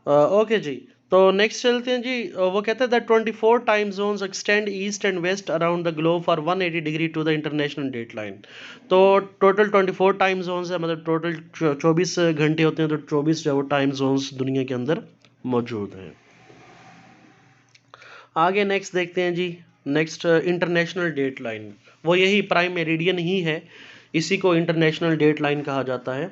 Okay जी। तो next चलते हैं जी। वो कहता है that 24 time zones extend east and west around the globe for 180 degree to the international date line. तो टोटल 24 टाइम जोन्स है, मतलब टोटल 24 घंटे होते हैं, तो 24 जो है वो टाइम जोन्स दुनिया के अंदर मौजूद हैं। आगे नेक्स्ट देखते हैं जी। नेक्स्ट इंटरनेशनल डेट लाइन, वो यही प्राइम मेरिडियन ही है, इसी को इंटरनेशनल डेट लाइन कहा जाता है।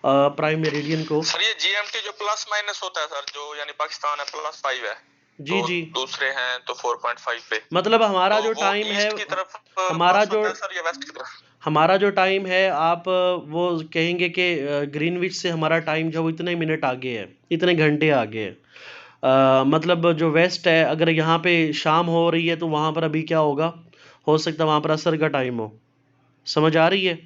प्राइम मेरिडियन को सर ये जीएमटी जो प्लस माइनस होता है सर, जो यानी पाकिस्तान है +5 है, जी तो जी, दूसरे हैं तो 4.5 पे, मतलब हमारा तो जो वो टाइम है, ईस्ट की तरफ हमारा प्लस जो होता है सर या वेस्ट की तरफ? हमारा जो टाइम है, आप वो कहेंगे कि ग्रीनविच से हमारा टाइम जो है वो इतने मिनट आगे है, इतने घंटे आगे है। मतलब जो वेस्ट है, अगर यहाँ पे शाम हो रही है तो वहाँ पर अभी क्या होगा, हो सकता है वहाँ पर असर का टाइम हो। समझ आ रही है?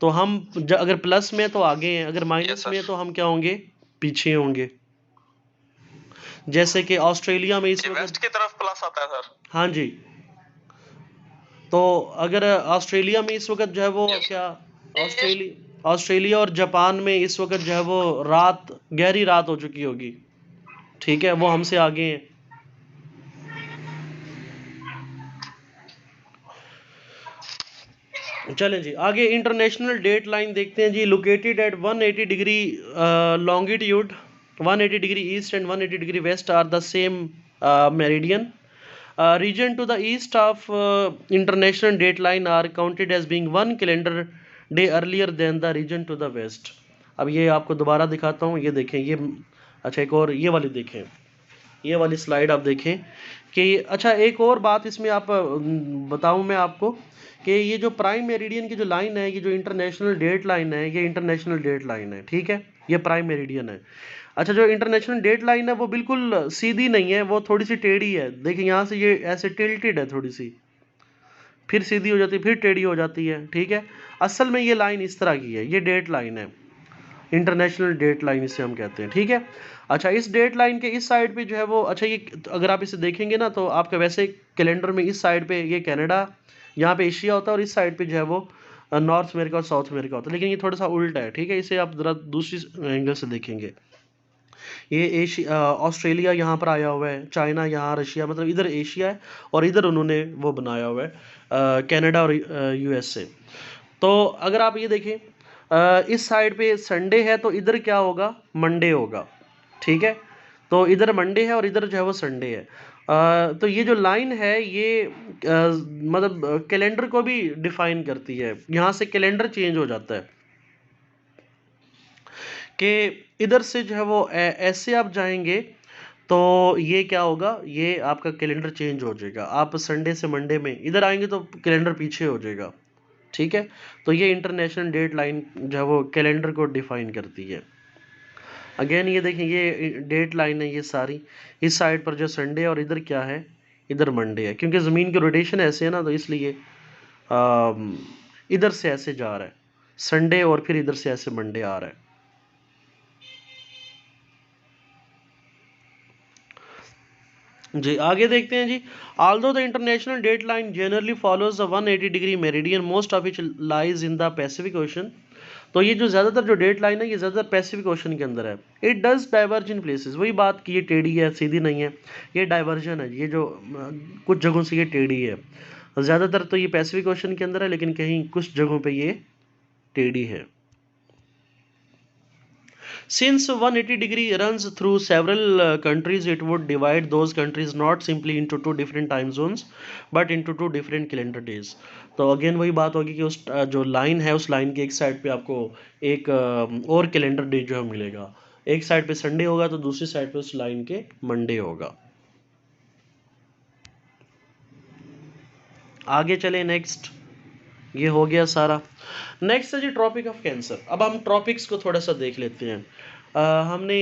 तो हम अगर प्लस में तो आगे हैं, अगर यस माइनस सर। में तो हम क्या होंगे, पीछे होंगे। जैसे कि ऑस्ट्रेलिया में इस ये वेस्ट वक्त, की तरफ प्लस आता है सर? हाँ जी, तो अगर ऑस्ट्रेलिया में इस वक्त जो है वो क्या, ऑस्ट्रेलिया और जापान में इस वक्त जो है वो रात, गहरी रात हो चुकी होगी, ठीक है, वो हमसे आगे हैं। चलें जी आगे, इंटरनेशनल डेट लाइन देखते हैं जी। Located at 180 degree longitude, 180 degree east and 180 degree west are the same meridian. Region to the east of international date line are counted as being one calendar day earlier than the region to the west। अब ये आपको दोबारा दिखाता हूँ, ये देखें ये, अच्छा एक और ये वाली देखें, ये वाली स्लाइड आप देखें कि, अच्छा एक और बात इसमें आप बताऊं मैं आपको कि ये जो प्राइम मेरिडियन की जो लाइन है, ये जो इंटरनेशनल डेट लाइन है, ये इंटरनेशनल डेट लाइन है, ठीक है, ये प्राइम मेरिडियन है। अच्छा जो इंटरनेशनल डेट लाइन है वो बिल्कुल सीधी नहीं है, वो थोड़ी सी टेढ़ी है। देखिए यहाँ से ये ऐसे टिल्टेड है थोड़ी सी, फिर सीधी हो जाती है, फिर टेढ़ी हो जाती है, ठीक है। असल में ये लाइन इस तरह की है, ये डेट लाइन है, इंटरनेशनल डेट लाइन इसे हम कहते हैं, ठीक है। अच्छा इस डेट लाइन के इस साइड पे जो है वो, अच्छा ये अगर आप इसे देखेंगे ना तो आपका वैसे कैलेंडर में इस साइड पे ये कनाडा, यहाँ पे एशिया होता है, और इस साइड पे जो है वो नॉर्थ अमेरिका और साउथ अमेरिका होता है, लेकिन ये थोड़ा सा उल्टा है, ठीक है। इसे आप ज़रा दूसरी एंगल से देखेंगे, ये एशिया, ऑस्ट्रेलिया यहाँ पर आया हुआ है, चाइना यहाँ, रशिया, मतलब इधर एशिया है और इधर उन्होंने वो बनाया हुआ है कनाडा और यूएसए। तो अगर आप ये देखें इस साइड पे संडे है तो इधर क्या होगा, मंडे होगा, ठीक है। तो इधर मंडे है और इधर जो है वो संडे है। तो ये जो लाइन है ये मतलब कैलेंडर को भी डिफाइन करती है, यहाँ से कैलेंडर चेंज हो जाता है कि इधर से जो है वो ऐसे आप जाएंगे तो ये क्या होगा, ये आपका कैलेंडर चेंज हो जाएगा। आप संडे से मंडे में इधर आएंगे तो कैलेंडर पीछे हो जाएगा, ठीक है। तो ये इंटरनेशनल डेट लाइन जो है वो कैलेंडर को डिफाइन करती है। अगेन ये देखें, ये डेट लाइन है ये सारी, इस साइड पर जो संडे और इधर क्या है, इधर मंडे है, क्योंकि ज़मीन की रोटेशन ऐसे है ना, तो इसलिए इधर से ऐसे जा रहा है संडे और फिर इधर से ऐसे मंडे आ रहा है। जी आगे देखते हैं जी। Although the international date line generally follows the 180 degree meridian, most of it lies in the Pacific Ocean. तो ये जो ज़्यादातर जो डेट लाइन है ये ज़्यादातर पैसिफिक ओशन के अंदर है। It does diverge in places, वही बात कि ये टेढ़ी है, सीधी नहीं है, ये डाइवर्जन है, ये जो कुछ जगहों से ये टेढ़ी है। ज़्यादातर तो ये पैसिफिक ओशन के अंदर है, लेकिन कहीं कुछ जगहों पे ये टेढ़ी है। Since 180 degree runs through several countries, it would divide those countries not simply into two different time zones, but into two different calendar days. तो अगेन वही बात होगी कि उस जो लाइन है उस लाइन के एक साइड पे आपको एक और कैलेंडर डे जो है मिलेगा। एक साइड पे संडे होगा तो दूसरी साइड पे उस लाइन के मंडे होगा। आगे चले नेक्स्ट, ये हो गया सारा। नेक्स्ट है जी ट्रॉपिक ऑफ कैंसर। अब हम ट्रॉपिक्स को थोड़ा सा देख लेते हैं। हमने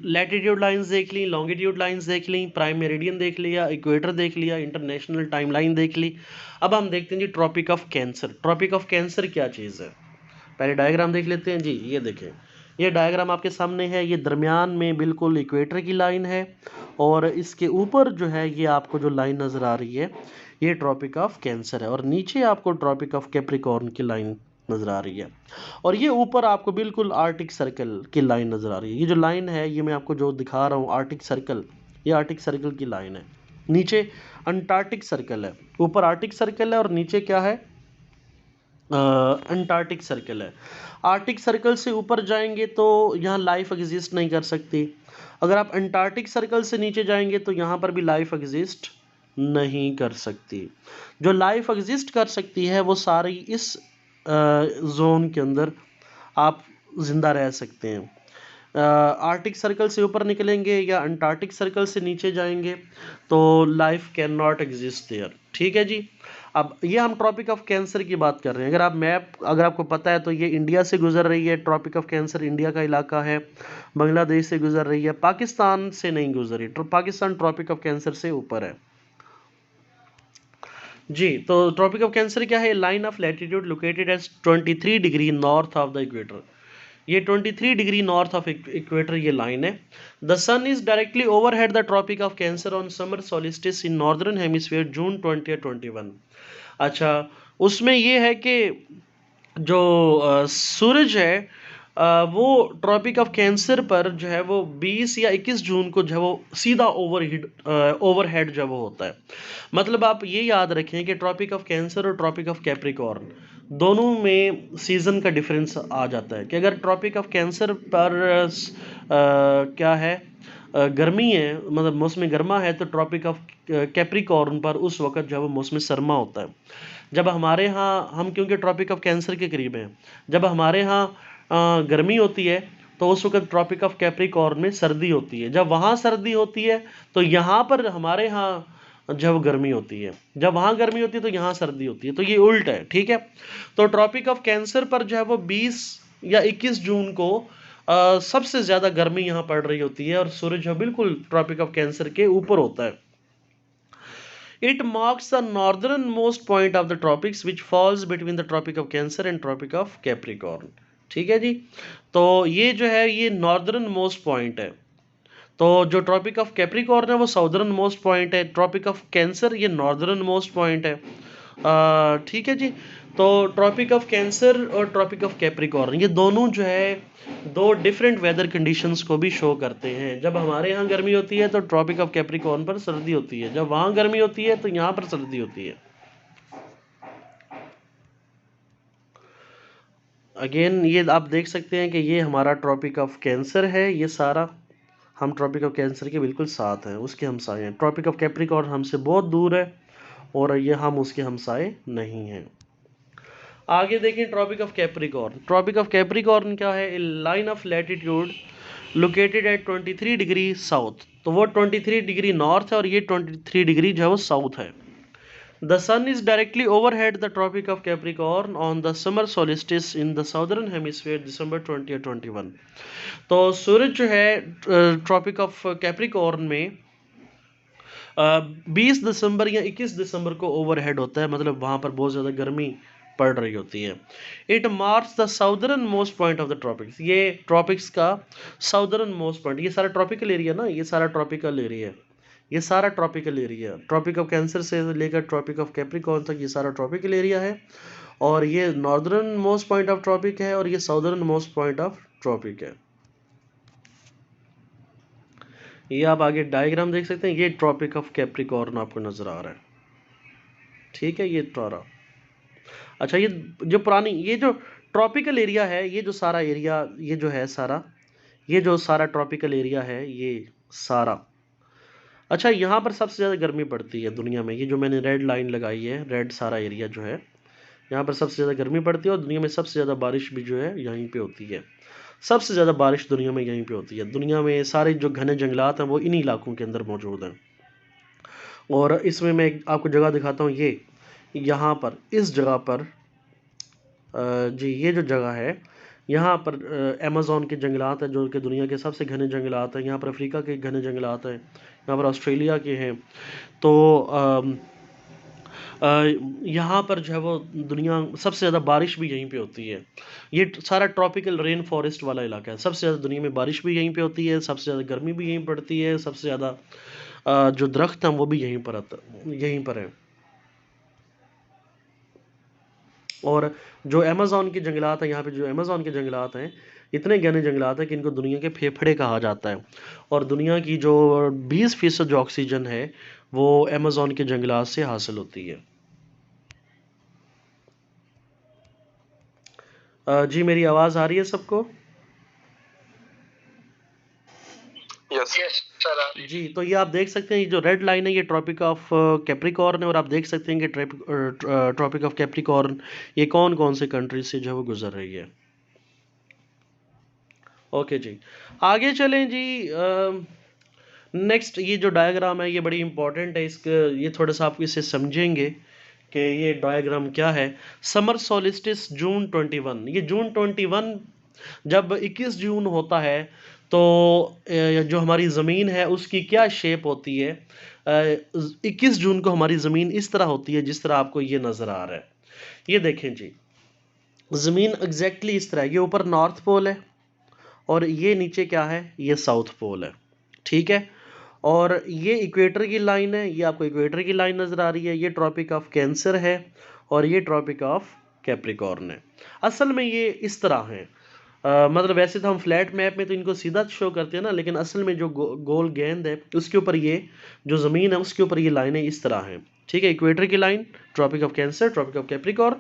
लैटिट्यूड लाइंस देख ली, लॉन्गिट्यूड लाइंस देख ली, प्राइम मेरिडियन देख लिया, इक्वेटर देख लिया, इंटरनेशनल टाइम लाइन देख ली। अब हम देखते हैं जी tropic of cancer. Tropic of cancer क्या चीज़ है, पहले डायग्राम देख लेते हैं जी। ये देखें, ये डायग्राम आपके सामने है, ये दरमियान में बिल्कुल इक्वेटर की लाइन है और इसके ऊपर जो है ये आपको जो लाइन नज़र आ रही है ये ट्रॉपिक ऑफ कैंसर है, और नीचे आपको ट्रॉपिक ऑफ कैप्रिकॉर्न की लाइन नज़र आ रही है। और ये ऊपर आपको बिल्कुल आर्टिक सर्कल की लाइन नज़र आ रही है। ये जो लाइन है, ये मैं आपको जो दिखा रहा हूँ आर्टिक सर्कल, ये आर्टिक सर्कल की लाइन है। नीचे अंटार्कटिक सर्कल है, ऊपर आर्टिक सर्कल है और नीचे क्या है, अंटार्कटिक सर्कल है। आर्टिक सर्कल से ऊपर जाएंगे तो यहाँ लाइफ एग्जिस्ट नहीं कर सकती। अगर आप अंटार्कटिक सर्कल से नीचे जाएंगे तो यहाँ पर भी लाइफ एग्जिस्ट नहीं कर सकती। जो लाइफ एग्जिस्ट कर सकती है वो सारी इस जोन के अंदर आप जिंदा रह सकते हैं। आर्टिक सर्कल से ऊपर निकलेंगे या अंटार्कटिक सर्कल से नीचे जाएंगे तो life can not exist there. ठीक है जी। अब ये हम ट्रॉपिक ऑफ कैंसर की बात कर रहे हैं। अगर आपको पता है तो ये इंडिया से गुजर रही है। ट्रॉपिक ऑफ कैंसर इंडिया का इलाका है, बांग्लादेश से गुजर रही है, पाकिस्तान से नहीं गुजरी। पाकिस्तान ट्रॉपिक ऑफ कैंसर से ऊपर है जी। तो ट्रॉपिक ऑफ कैंसर क्या है? Line of latitude located at 23 degree north of the equator. ये 23 डिग्री नॉर्थ ऑफ इक्वेटर ये लाइन है। The sun is directly overhead the tropic of cancer on summer solstice in northern hemisphere June 2021। अच्छा, उसमें ये है कि जो सूरज है वो ट्रॉपिक ऑफ कैंसर पर जो है वो 20 या 21 जून को जो है वो सीधा ओवरहेड जब वो होता है। मतलब आप ये याद रखें कि ट्रॉपिक ऑफ कैंसर और ट्रॉपिक ऑफ कैप्रिकॉर्न दोनों में सीज़न का डिफरेंस आ जाता है कि अगर ट्रॉपिक ऑफ कैंसर पर क्या है, गर्मी है, मतलब मौसम गर्मा है, तो ट्रॉपिक ऑफ कैप्रिकॉर्न पर उस वक्त जब वो मौसम सरमा होता है। जब हमारे यहाँ, हम क्योंकि ट्रॉपिक ऑफ कैंसर के करीब हैं, जब हमारे यहाँ गर्मी होती है तो उस वक्त ट्रॉपिक ऑफ कैप्रिकॉर्न में सर्दी होती है। जब वहाँ सर्दी होती है तो यहाँ पर हमारे यहाँ जब गर्मी होती है, जब वहाँ गर्मी होती है तो यहाँ सर्दी होती है। तो ये उल्ट है, ठीक है। तो ट्रॉपिक ऑफ कैंसर पर जो है वो 20 या 21 जून को सबसे ज़्यादा गर्मी यहाँ पड़ रही होती है और सूरज बिल्कुल ट्रॉपिक ऑफ कैंसर के ऊपर होता है। It marks the northernmost point of the tropics which falls between the Tropic of Cancer and Tropic of Capricorn। ठीक है जी। तो ये जो है ये नॉर्दर्न मोस्ट पॉइंट है। तो जो ट्रॉपिक ऑफ कैप्रिकॉर्न है वो साउदर्न मोस्ट पॉइंट है, ट्रॉपिक ऑफ कैंसर ये नॉर्दर्न मोस्ट पॉइंट है। ठीक है जी। तो ट्रॉपिक ऑफ कैंसर और ट्रॉपिक ऑफ कैप्रिकॉर्न ये दोनों जो है दो डिफरेंट वेदर कंडीशंस को भी शो करते हैं। जब हमारे यहाँ गर्मी होती है तो ट्रॉपिक ऑफ कैप्रिकॉर्न पर सर्दी होती है, जब वहाँ गर्मी होती है तो यहाँ पर सर्दी होती है। अगेन ये आप देख सकते हैं कि ये हमारा ट्रॉपिक ऑफ कैंसर है, ये सारा हम ट्रॉपिक ऑफ कैंसर के बिल्कुल साथ हैं, उसके हमसाए हैं। ट्रॉपिक ऑफ कैप्रिकॉर्न हमसे बहुत दूर है और ये हम उसके हमसाए नहीं हैं। आगे देखें Tropic of Capricorn. Tropic of Capricorn क्या है? Line of latitude located at 23 degree south. तो वो 23 डिग्री नॉर्थ है और ये 23 डिग्री जो है वो साउथ है। The sun is directly overhead the tropic of capricorn on the summer solstice in the southern hemisphere December 2021। तो सूरज जो है ट्रॉपिक ऑफ कैप्रिकॉर्न में 20 दिसंबर या 21 दिसंबर को ओवरहेड होता है, मतलब वहाँ पर बहुत ज़्यादा गर्मी पड़ रही होती है। It marks the southern most point of the tropics. ये ट्रॉपिक्स का साउदर्न मोस्ट पॉइंट, ये सारा ट्रॉपिकल एरिया ना, ये सारा ट्रॉपिकल एरिया है, ये सारा tropical area. Tropic of Cancer से लेकर ट्रॉपिक ऑफ कैप्रिकॉर्न तक ये सारा ट्रॉपिकल एरिया है और ये northern most point of tropic है और ये southern most point of tropic है। ये आप आगे डायग्राम देख सकते हैं, ये ट्रॉपिक ऑफ कैप्रिकॉर्न आपको नजर आ रहा है, ठीक है। ये ट्रारा, अच्छा, ये जो पुरानी ये जो ट्रॉपिकल एरिया है, ये जो सारा एरिया, ये जो है सारा, ये जो सारा ट्रॉपिकल एरिया है ये सारा, अच्छा, यहाँ पर सबसे ज़्यादा गर्मी पड़ती है दुनिया में। ये जो मैंने रेड लाइन लगाई है, रेड सारा एरिया जो है, यहाँ पर सबसे ज़्यादा गर्मी पड़ती है और दुनिया में सबसे ज़्यादा बारिश भी जो है यहीं पे होती है। सबसे ज़्यादा बारिश दुनिया में यहीं पे होती है। दुनिया में सारे जो घने जंगलात हैं वो इन्हीं इलाकों के अंदर मौजूद हैं। और इसमें मैं आपको जगह दिखाता हूँ, ये यहाँ पर इस जगह पर जी, ये जो जगह है यहाँ पर अमेज़न के जंगलात हैं जो कि दुनिया के सबसे घने जंगलात हैं। यहाँ पर अफ्रीका के घने जंगलात हैं, यहाँ पर ऑस्ट्रेलिया के हैं। तो यहाँ पर जो है वो दुनिया सबसे ज़्यादा बारिश भी यहीं पे होती है। ये सारा ट्रॉपिकल रेन फॉरेस्ट वाला इलाका है। सबसे ज़्यादा दुनिया में बारिश भी यहीं पे होती है, सबसे ज़्यादा गर्मी भी यहीं पड़ती है, सबसे ज़्यादा जो दरख्त हैं वो भी यहीं पर है। और जो अमेज़न के जंगलात हैं, यहाँ पे जो अमेज़न के जंगलात हैं, इतने घने जंगलात हैं कि इनको दुनिया के फेफड़े कहा जाता है। और दुनिया की जो 20% जो ऑक्सीजन है वो अमेज़न के जंगलात से हासिल होती है। जी मेरी आवाज़ आ रही है सबको? Yes sir. जी, तो ये आप देख सकते हैं, ये जो रेड लाइन है ये ट्रॉपिक ऑफ कैप्रिकॉर्न है, और आप देख सकते हैं कि ट्रॉपिक ऑफ कैप्रिकॉर्न ये कौन कौन से कंट्री से जो है वो गुजर रही है। ओके जी, आगे चलें जी। नेक्स्ट ये जो डायग्राम है ये बड़ी इंपॉर्टेंट है, इसके ये थोड़ा सा आप इसे समझेंगे कि ये डायग्राम क्या है। समर सोलिस्टिस जून 21, ये जून 21 जब 21 जून होता है तो जो हमारी ज़मीन है उसकी क्या शेप होती है। 21 जून को हमारी ज़मीन इस तरह होती है जिस तरह आपको ये नज़र आ रहा है। ये देखें जी, ज़मीन एग्जैक्टली इस तरह है, ये ऊपर नॉर्थ पोल है और ये नीचे क्या है, ये साउथ पोल है, ठीक है। और ये इक्वेटर की लाइन है, ये आपको इक्वेटर की लाइन नज़र आ रही है, ये ट्रॉपिक ऑफ कैंसर है और ये ट्रॉपिक ऑफ कैप्रिकॉर्न है। असल में ये इस तरह है, मतलब वैसे तो हम फ्लैट मैप में तो इनको सीधा शो करते हैं ना, लेकिन असल में जो गोल गेंद है उसके ऊपर ये जो ज़मीन है उसके ऊपर ये लाइनें इस तरह हैं, ठीक है। इक्वेटर की line, Tropic of cancer, tropic of Capricorn,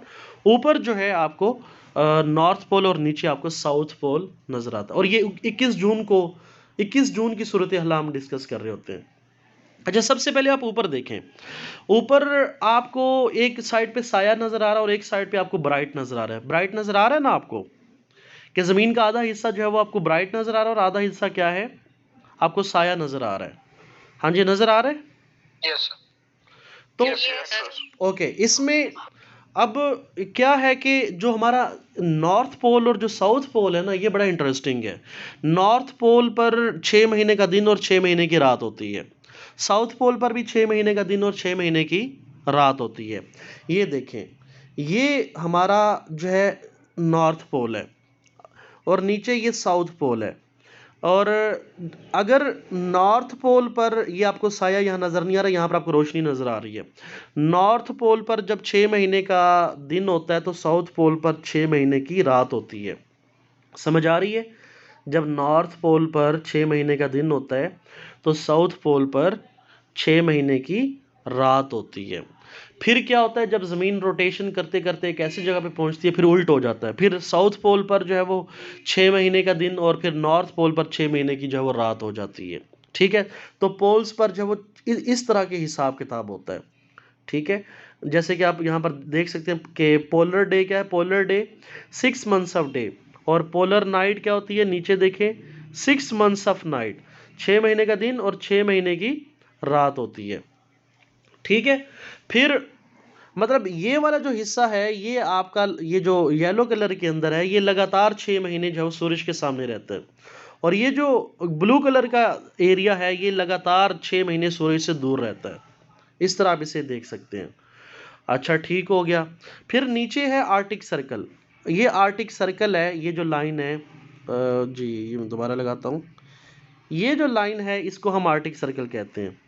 ऊपर जो है आपको नॉर्थ पोल और नीचे आपको साउथ पोल नज़र आता है। और ये 21 जून की सूरत हाल हम डिस्कस कर रहे होते हैं। अच्छा, सबसे पहले आप ऊपर देखें, ऊपर आपको एक साइड पे साया नज़र आ रहा है और एक साइड पे आपको ब्राइट नज़र आ रहा है। ब्राइट नज़र आ रहा है ना आपको, कि ज़मीन का आधा हिस्सा जो है वो आपको ब्राइट नज़र आ रहा है और आधा हिस्सा क्या है, आपको साया नज़र आ रहा है। हाँ जी, नज़र आ रहा है। यस तो सर। ओके, इसमें अब क्या है कि जो हमारा नॉर्थ पोल और जो साउथ पोल है ना, ये बड़ा इंटरेस्टिंग है। नॉर्थ पोल पर 6 महीने का दिन और 6 महीने की रात होती है, साउथ पोल पर भी 6 महीने का दिन और 6 महीने की रात होती है। ये देखें, ये हमारा जो है नॉर्थ पोल है और नीचे ये साउथ पोल है। और अगर नॉर्थ पोल पर ये आपको साया यहाँ नज़र नहीं आ रहा, यहाँ पर आपको रोशनी नज़र आ रही है। नॉर्थ पोल पर जब 6 महीने का दिन होता है तो साउथ पोल पर 6 महीने की रात होती है। समझ आ रही है? जब नॉर्थ पोल पर 6 महीने का दिन होता है तो साउथ पोल पर 6 महीने की रात होती है। फिर क्या होता है, जब ज़मीन रोटेशन करते करते एक ऐसी जगह पे पहुंचती है फिर उल्ट हो जाता है, फिर साउथ पोल पर जो है वो 6 महीने का दिन और फिर नॉर्थ पोल पर 6 महीने की जो है वो रात हो जाती है, ठीक है। तो पोल्स पर जो है वो इस तरह के हिसाब किताब होता है, ठीक है। जैसे कि आप यहाँ पर देख सकते हैं कि पोलर डे क्या है, polar day 6 months of day, और पोलर नाइट क्या होती है, नीचे देखें 6 मंथ्स ऑफ नाइट, 6 महीने का दिन और 6 महीने की रात होती है, ठीक है। फिर मतलब ये वाला जो हिस्सा है ये आपका, ये जो येलो कलर के अंदर है ये लगातार 6 महीने जो है सूरज के सामने रहता है, और ये जो ब्लू कलर का एरिया है ये लगातार 6 महीने सूरज से दूर रहता है। इस तरह आप इसे देख सकते हैं। अच्छा, ठीक हो गया। फिर नीचे है आर्टिक सर्कल, ये आर्टिक सर्कल है, ये जो लाइन है जी ये मैं दोबारा लगाता हूँ, ये जो लाइन है इसको हम आर्टिक सर्कल कहते हैं।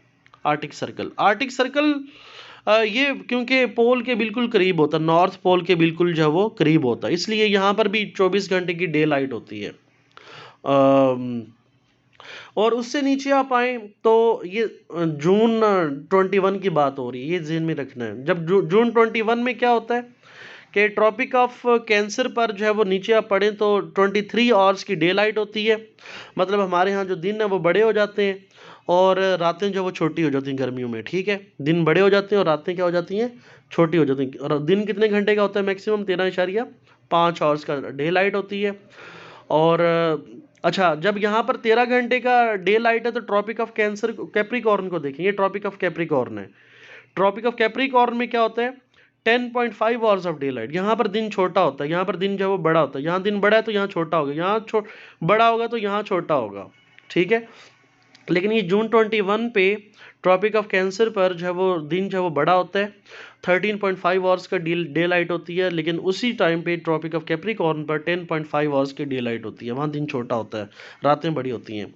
आर्टिक सर्कल, आर्टिक सर्कल ये क्योंकि पोल के बिल्कुल करीब होता है, नॉर्थ पोल के बिल्कुल जो है वो करीब होता है, इसलिए यहाँ पर भी 24 घंटे की डे लाइट होती है। और उससे नीचे आप आए तो ये जून 21 की बात हो रही है, ये ज़हन में रखना है। जब जून 21 में क्या होता है कि ट्रॉपिक ऑफ कैंसर पर जो है वो नीचे आप पढ़ें तो 23 आवर्स की डे लाइट होती है, मतलब हमारे यहाँ जो दिन है वो बड़े हो जाते हैं और रातें जो वो छोटी हो जाती हैं गर्मियों में, ठीक है। दिन बड़े हो जाते हैं और रातें क्या हो जाती हैं, छोटी हो जाती हैं। और दिन कितने घंटे का होता है, मैक्सिमम 13.5 आवर्स का डे लाइट होती है। और अच्छा, जब यहाँ पर 13 घंटे का डे लाइट है तो ट्रॉपिक ऑफ कैंसर कैप्रिकॉर्न को देखें, ये ट्रॉपिक ऑफ कैप्रिकॉर्न है। ट्रॉपिक ऑफ कैप्रिकॉर्न में क्या होता है, 10.5 आवर्स ऑफ डे लाइट। यहाँ पर दिन छोटा होता है, यहाँ पर दिन जो है वो बड़ा होता है, यहाँ दिन बड़ा है तो यहाँ छोटा होगा, यहाँ बड़ा होगा तो यहाँ छोटा होगा, ठीक है। लेकिन ये जून 21 पे ट्रॉपिक ऑफ कैंसर पर जो है वो दिन जो है वो बड़ा होता है, 13.5 आवर्स का डे लाइट होती है, लेकिन उसी टाइम पे ट्रॉपिक ऑफ कैप्रिकॉर्न पर 10.5 आवर्स की डे लाइट होती है, वहाँ दिन छोटा होता है, रातें बड़ी होती हैं।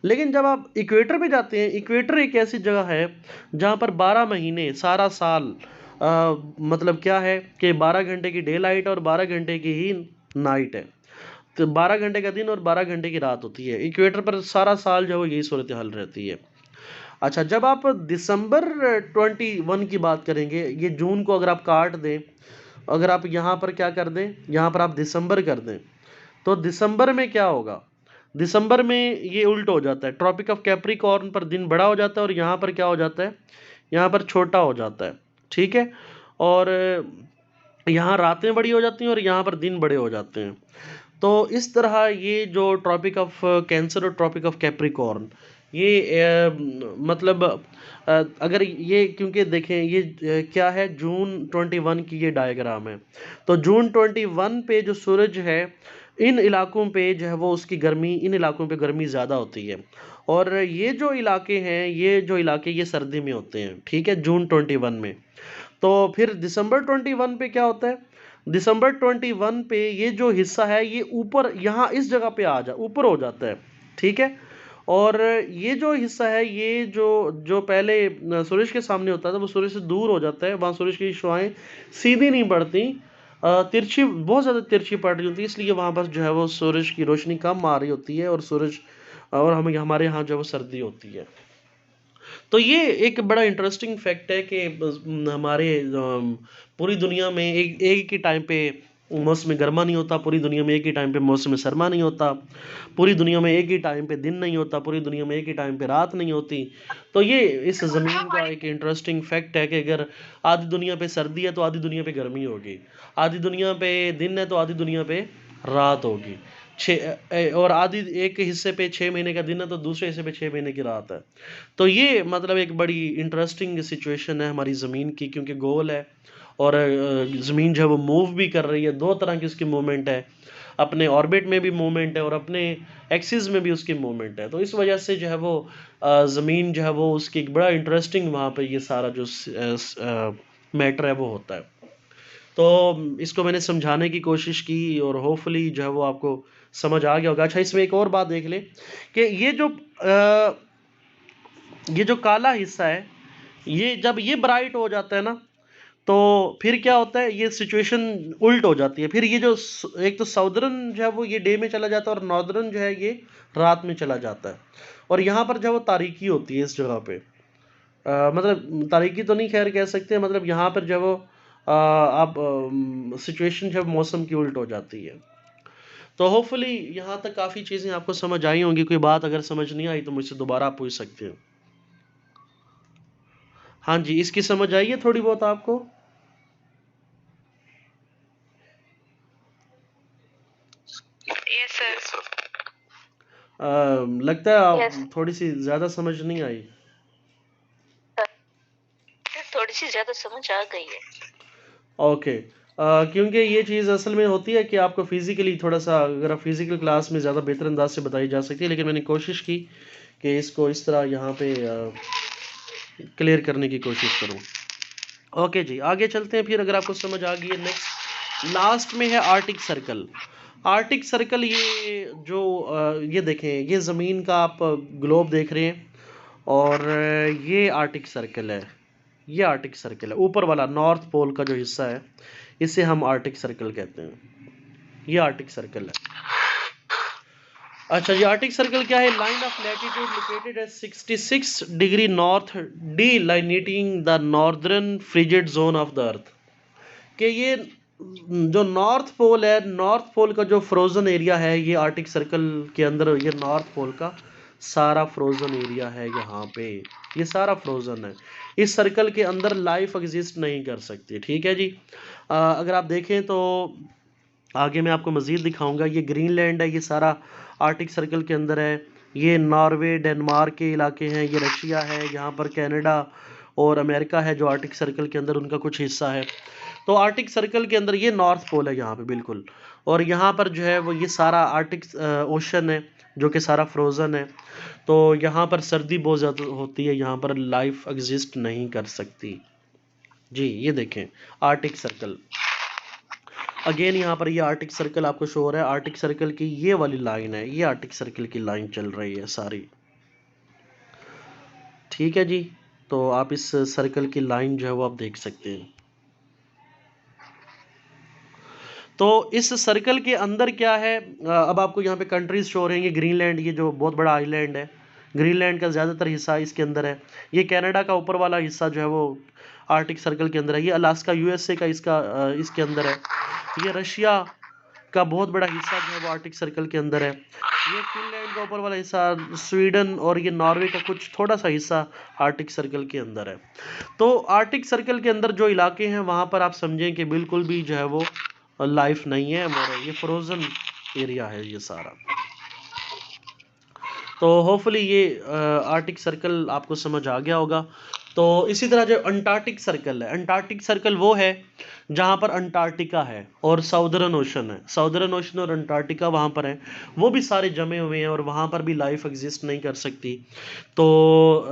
लेकिन जब आप इक्वेटर पे जाते हैं, इक्वेटर एक ऐसी जगह है जहाँ पर 12 महीने सारा साल मतलब क्या है कि 12 घंटे की डे लाइट और 12 घंटे की ही नाइट है। तो 12 घंटे का दिन और 12 घंटे की रात होती है। इक्वेटर पर सारा साल जो है यही सूरत हाल रहती है। अच्छा, जब आप दिसंबर 21 की बात करेंगे, ये जून को अगर आप काट दें, अगर आप यहाँ पर क्या कर दें, यहाँ पर आप दिसंबर कर दें, तो दिसंबर में क्या होगा? दिसंबर में ये उल्ट हो जाता है। ट्रॉपिक ऑफ कैप्रिकॉर्न पर दिन बड़ा हो जाता है और यहाँ पर क्या हो जाता है, यहाँ पर छोटा हो जाता है। ठीक है, और यहाँ रातें बड़ी हो जाती हैं और यहाँ पर दिन बड़े हो जाते हैं। तो इस तरह ये जो ट्रॉपिक ऑफ कैंसर और ट्रॉपिक ऑफ कैप्रिकॉर्न, ये मतलब अगर ये, क्योंकि देखें ये क्या है, जून 21 की ये डायग्राम है। तो जून 21 पे जो सूरज है, इन इलाकों पे जो है वो उसकी गर्मी, इन इलाकों पे गर्मी ज़्यादा होती है। और ये जो इलाके हैं, ये सर्दी में होते हैं। ठीक है, जून 21 में। तो फिर दिसंबर 21 पे क्या होता है? दिसंबर 21 पे ये जो हिस्सा है ये ऊपर, यहाँ इस जगह पे ऊपर हो जाता है। ठीक है, और ये जो हिस्सा है, ये जो जो पहले सूरज के सामने होता था वो सूरज से दूर हो जाता है। वहाँ सूरज की शुआएं सीधी नहीं पड़ती, तिरछी, बहुत ज़्यादा तिरछी पड़ रही होती है, इसलिए वहाँ पर जो है वो सूरज की रोशनी कम आ रही होती है और हमारे यहाँ जो है वो सर्दी होती है। तो ये एक बड़ा इंटरेस्टिंग फैक्ट है कि हमारे पूरी दुनिया में एक एक ही टाइम पे मौसम गर्मा नहीं होता, पूरी दुनिया में एक ही टाइम पे मौसम सरमा नहीं होता, पूरी दुनिया में एक ही टाइम पे दिन नहीं होता, पूरी दुनिया में एक ही टाइम पे रात नहीं होती। तो ये इस ज़मीन का एक इंटरेस्टिंग फैक्ट है कि अगर आधी दुनिया पे सर्दी है तो आधी दुनिया पे गर्मी होगी, आधी दुनिया पे दिन है तो आधी दुनिया पे रात होगी, और आधी एक हिस्से पे 6 महीने का दिन है तो दूसरे हिस्से पे 6 महीने की रात है। तो ये मतलब एक बड़ी इंटरेस्टिंग सिचुएशन है हमारी ज़मीन की, क्योंकि गोल है और ज़मीन जो है वो मूव भी कर रही है। दो तरह की उसकी मूवमेंट है, अपने ऑर्बिट में भी मूवमेंट है और अपने एक्सिस में भी उसकी मूवमेंट है। तो इस वजह से जो है वो ज़मीन जो है वो उसकी एक बड़ा इंटरेस्टिंग वहाँ पे ये सारा जो मैटर है वो होता है। तो इसको मैंने समझाने की कोशिश की और होपफुली जो है वो आपको समझ आ गया होगा। अच्छा, इसमें एक और बात देख ले कि ये जो काला हिस्सा है, ये जब ये ब्राइट हो जाता है ना, तो फिर क्या होता है, ये सिचुएशन उल्ट हो जाती है। फिर ये जो एक तो साउदर्न जो है वो ये डे में चला जाता है और नॉर्दर्न जो है ये रात में चला जाता है। और यहाँ पर जो है वो तारीकी होती है इस जगह पे। मतलब तारीकी तो नहीं खैर कह सकते, मतलब यहाँ पर जो है वो आप सिचुएशन जब मौसम की उल्ट हो जाती है। तो होपफुली यहाँ तक काफ़ी चीज़ें आपको समझ आई होंगी। कोई बात अगर समझ नहीं आई तो मुझसे दोबारा आप पूछ सकते हैं। हाँ जी, इसकी समझ आई है थोड़ी बहुत आपको? Yes sir. लगता है आप Yes. थोड़ी सी ज़्यादा समझ नहीं आई। थोड़ी सी ज्यादा समझ आ गई है। ओके, क्योंकि ये चीज़ असल में होती है कि आपको फिज़िकली थोड़ा सा, अगर आप फिज़िकल क्लास में ज़्यादा बेहतर अंदाज से बताई जा सकती है, लेकिन मैंने कोशिश की कि इसको इस तरह यहाँ पे क्लियर करने की कोशिश करूँ। ओके जी, आगे चलते हैं फिर, अगर आपको समझ आ गई है। नेक्स्ट लास्ट में है आर्टिक सर्कल। आर्टिक सर्कल, ये जो ये देखें, ये ज़मीन का आप ग्लोब देख रहे हैं और ये आर्टिक सर्कल है, ये आर्टिक सर्कल है। ऊपर वाला नॉर्थ पोल का जो हिस्सा है इसे हम आर्टिक सर्कल कहते हैं। ये आर्टिक सर्कल है। अच्छा, ये आर्टिक सर्कल क्या है? Line of latitude located at 66 degree north, delineating the northern frigid zone of the earth. कि ये जो नॉर्थ पोल है, नॉर्थ पोल का जो फ्रोज़न एरिया है, ये आर्टिक सर्कल के अंदर, ये नॉर्थ पोल का सारा फ्रोज़न एरिया है। यहाँ पे ये सारा फ्रोज़न है। इस सर्कल के अंदर लाइफ एग्जिस्ट नहीं कर सकती। ठीक है जी। अगर आप देखें तो आगे मैं आपको मज़ीद दिखाऊंगा। ये ग्रीनलैंड है, ये सारा आर्टिक सर्कल के अंदर है। ये नॉर्वे, डेनमार्क के इलाके हैं, ये रशिया है, यहाँ पर कनाडा और अमेरिका है जो आर्टिक सर्कल के अंदर उनका कुछ हिस्सा है। तो आर्टिक सर्कल के अंदर ये नॉर्थ पोल है यहाँ पे बिल्कुल, और यहाँ पर जो है वो ये सारा आर्टिक ओशन है जो कि सारा फ्रोज़न है। तो यहाँ पर सर्दी बहुत ज़्यादा होती है, यहाँ पर लाइफ एग्जिस्ट नहीं कर सकती जी। ये देखें आर्टिक सर्कल, अगेन यहाँ पर ये आर्टिक सर्कल आपको शो हो रहा है। आर्टिक सर्कल की ये वाली लाइन है, ये आर्टिक सर्कल की लाइन चल रही है सारी। ठीक है जी, तो आप इस सर्कल की लाइन जो है वो आप देख सकते हैं। तो इस सर्कल के अंदर क्या है, अब आपको यहाँ पे कंट्रीज शो हो रही हैं। ये ग्रीनलैंड, ये जो बहुत बड़ा आइलैंड है, ग्रीनलैंड का ज़्यादातर हिस्सा इसके अंदर है। ये कनाडा का ऊपर वाला हिस्सा जो है वो आर्टिक सर्कल के अंदर है। ये अलास्का यूएसए का इसके अंदर है। ये रशिया का बहुत बड़ा हिस्सा जो है वो आर्टिक सर्कल के अंदर है। ये फिनलैंड का ऊपर वाला हिस्सा, स्वीडन और ये नॉर्वे का कुछ थोड़ा सा हिस्सा आर्टिक सर्कल के अंदर है। तो आर्टिक सर्कल के अंदर जो इलाके हैं वहाँ पर आप समझें कि बिल्कुल भी जो है वो लाइफ नहीं है हमारा, ये फ्रोजन एरिया है ये सारा। तो होपफुली ये आर्टिक सर्कल आपको समझ आ गया होगा। तो इसी तरह जो अंटार्कटिक सर्कल है, अंटार्कटिक सर्कल वो है जहाँ पर अंटार्कटिका है और साउदर्न ओशन है। साउदर्न ओशन और अंटार्कटिका वहाँ पर है, वो भी सारे जमे हुए हैं और वहाँ पर भी लाइफ एग्जिस्ट नहीं कर सकती। तो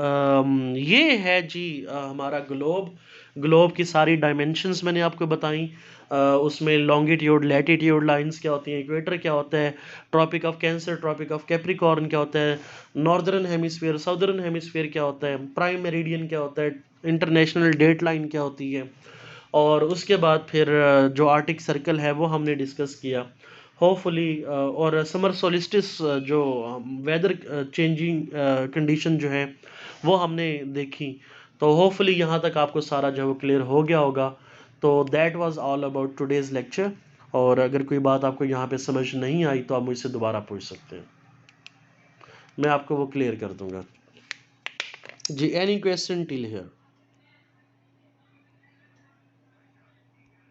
ये है जी हमारा ग्लोब। ग्लोब की सारी डायमेंशंस मैंने आपको बताई। उसमें लॉन्गिट्यूड लैटिट्यूड लाइंस क्या होती हैं, इक्वेटर क्या होता है, Tropic of cancer, tropic of Capricorn क्या होता है, नॉर्दर्न हेमिस्फीयर, साउदर्न हेमिस्फीयर क्या होता है, प्राइम मेरिडियन क्या होता है, इंटरनेशनल डेट लाइन क्या होती है, और उसके बाद फिर जो आर्टिक सर्कल है वो हमने डिस्कस किया होपफुली। और समर सोलिस्टिस जो वेदर चेंजिंग कंडीशन जो है वो हमने देखी। तो होपफुली यहाँ तक आपको सारा जो है वो क्लियर हो गया होगा। तो that was all about today's lecture. और अगर कोई बात आपको यहाँ पे समझ नहीं आई तो आप मुझसे दोबारा पूछ सकते हैं, मैं आपको वो क्लियर कर दूंगा जी। Any question till here?